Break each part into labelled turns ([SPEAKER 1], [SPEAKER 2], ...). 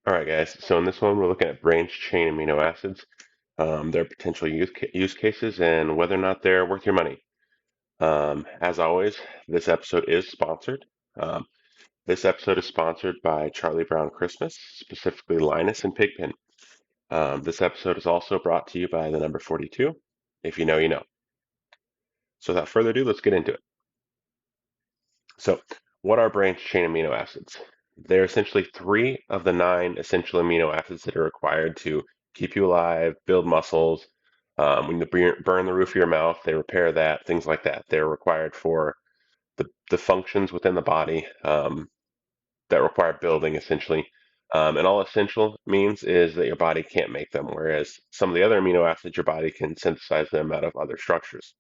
[SPEAKER 1] All right, guys. So in this one, we're looking at branched chain amino acids, their potential use cases, and whether or not they're worth your money. As always, this episode is sponsored. Um, this episode is sponsored by Charlie Brown Christmas, specifically Linus and Pigpen. This episode is also brought to you by the number 42. If you know, you know. So without further ado, let's get into it. So, what are branched chain amino acids? They're essentially three of the nine essential amino acids that are required to keep you alive, build muscles. When you burn the roof of your mouth, they repair that, things like that. They're required for the functions within the body that require building, essentially. And all essential means is that your body can't make them, whereas some of the other amino acids, your body can synthesize them out of other structures.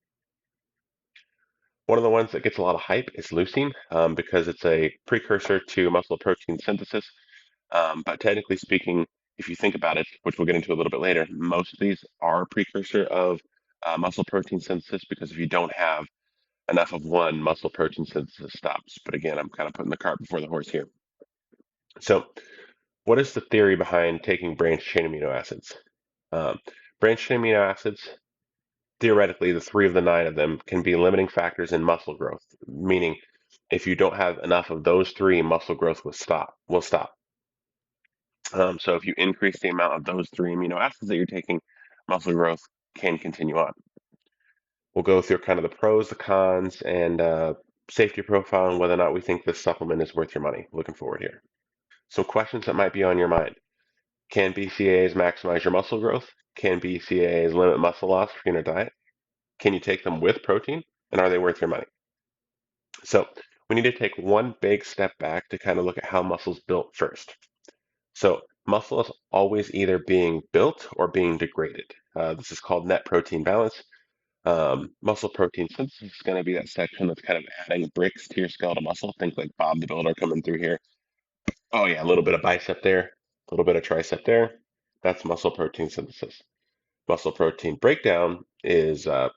[SPEAKER 1] One of the ones that gets a lot of hype is leucine because it's a precursor to muscle protein synthesis. But technically speaking, if you think about it, which we'll get into a little bit later, most of these are a precursor of muscle protein synthesis because if you don't have enough of one, muscle protein synthesis stops. But again, I'm kind of putting the cart before the horse here. So, what is the theory behind taking branched chain amino acids? Um, Branched chain amino acids, theoretically, the three of the nine of them can be limiting factors in muscle growth, meaning if you don't have enough of those three, muscle growth will stop. Will stop. So if you increase the amount of those three amino acids that you're taking, muscle growth can continue on. We'll go through kind of the pros, the cons, and safety profile, and whether or not we think this supplement is worth your money. Looking forward here. Some questions that might be on your mind. Can BCAAs maximize your muscle growth? Can BCAAs limit muscle loss from your diet? Can you take them with protein? And are they worth your money? So we need to take one big step back to kind of look at how muscle's built first. So muscle is always either being built or being degraded. This is called net protein balance. Muscle protein synthesis is going to be that section that's kind of adding bricks to your skeletal muscle. Think like Bob the Builder coming through here. Oh yeah, a little bit of bicep there, a little bit of tricep there. That's muscle protein synthesis. Muscle protein breakdown is, I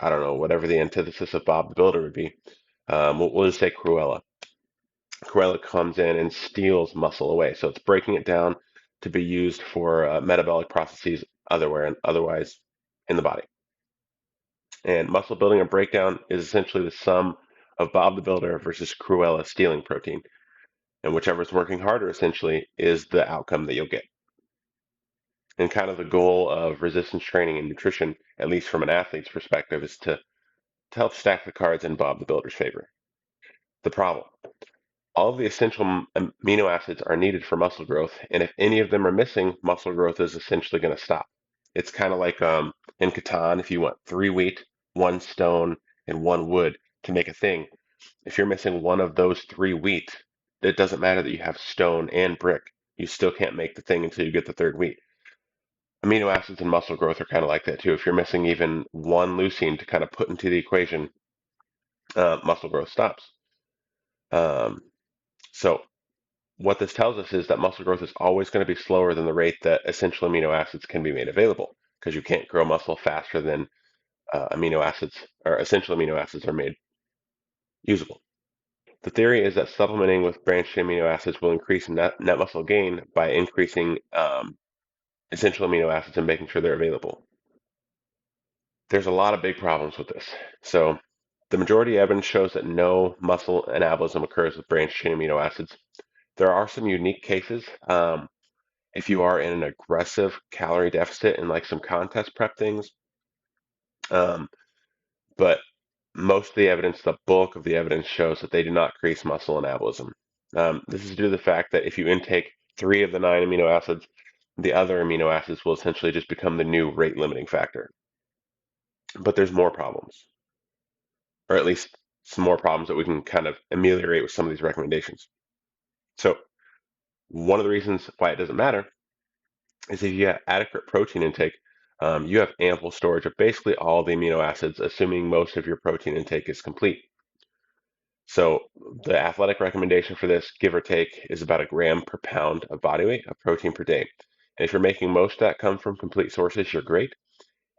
[SPEAKER 1] don't know, whatever the antithesis of Bob the Builder would be. We'll just say Cruella. Cruella comes in and steals muscle away. So it's breaking it down to be used for metabolic processes otherwise in the body. And muscle building and breakdown is essentially the sum of Bob the Builder versus Cruella stealing protein. And whichever is working harder, essentially, is the outcome that you'll get. And kind of the goal of resistance training and nutrition, at least from an athlete's perspective, is to help stack the cards in Bob the Builder's favor. The problem: all of the essential amino acids are needed for muscle growth, and if any of them are missing, muscle growth is essentially going to stop. It's kind of like in Catan, if you want three wheat, one stone, and one wood to make a thing. If you're missing one of those three wheat, it doesn't matter that you have stone and brick. You still can't make the thing until you get the third wheat. Amino acids and muscle growth are kind of like that too. If you're missing even one leucine to kind of put into the equation, muscle growth stops. Um, so what this tells us is that muscle growth is always going to be slower than the rate that essential amino acids can be made available because you can't grow muscle faster than amino acids or essential amino acids are made usable. The theory is that supplementing with branched amino acids will increase net muscle gain by increasing essential amino acids and making sure they're available. There's a lot of big problems with this. So the majority of evidence shows that no muscle anabolism occurs with branched chain amino acids. There are some unique cases. If you are in an aggressive calorie deficit and like some contest prep things. Um, but most of the evidence, the bulk of the evidence shows that they do not increase muscle anabolism. This is due to the fact that if you intake three of the nine amino acids, the other amino acids will essentially just become the new rate limiting factor. But there's more problems, or at least some more problems that we can kind of ameliorate with some of these recommendations. So one of the reasons why it doesn't matter is if you have adequate protein intake, you have ample storage of basically all the amino acids, assuming most of your protein intake is complete. So the athletic recommendation for this, give or take, is about a gram per pound of body weight of protein per day. And if you're making most of that come from complete sources, you're great.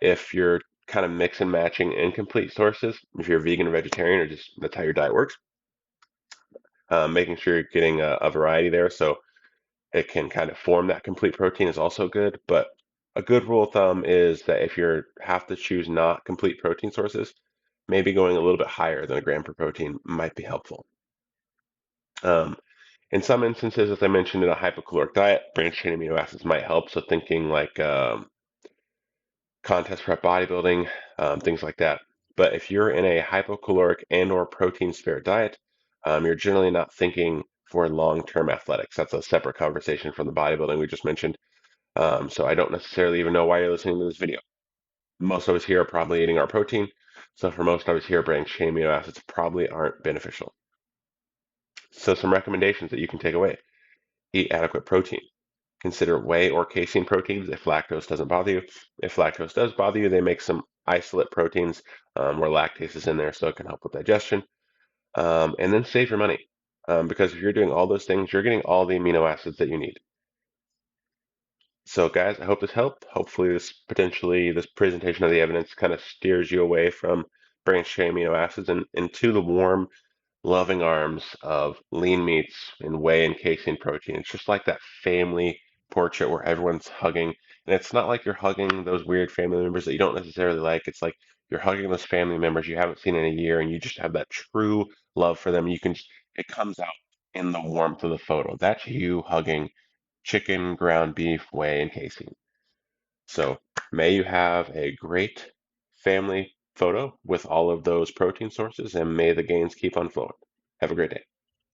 [SPEAKER 1] If you're kind of mix and matching incomplete sources, if you're vegan or vegetarian or just that's how your diet works, making sure you're getting a variety there. So it can kind of form that complete protein is also good. But a good rule of thumb is that if you have to choose not complete protein sources, maybe going a little bit higher than a gram per protein might be helpful. Um, in some instances, as I mentioned, in a hypocaloric diet, branched chain amino acids might help. So thinking like contest prep bodybuilding, things like that. But if you're in a hypocaloric and or protein spared diet, you're generally not thinking for long-term athletics. That's a separate conversation from the bodybuilding we just mentioned. So I don't necessarily even know why you're listening to this video. Most of us here are probably eating our protein. So for most of us here, branched chain amino acids probably aren't beneficial. So some recommendations that you can take away. Eat adequate protein. Consider whey or casein proteins if lactose doesn't bother you. If lactose does bother you, they make some isolate proteins where lactase is in there, so it can help with digestion. And then save your money because if you're doing all those things, you're getting all the amino acids that you need. So, guys, I hope this helped. Hopefully, this presentation of the evidence kind of steers you away from branched chain amino acids and into the warm loving arms of lean meats and whey and casein protein. It's just like that family portrait where everyone's hugging. And it's not like you're hugging those weird family members that you don't necessarily like. It's like you're hugging those family members you haven't seen in a year and you just have that true love for them. It comes out in the warmth of the photo. That's you hugging chicken, ground beef, whey, and casein. So may you have a great family photo with all of those protein sources and may the gains keep on flowing. Have a great day.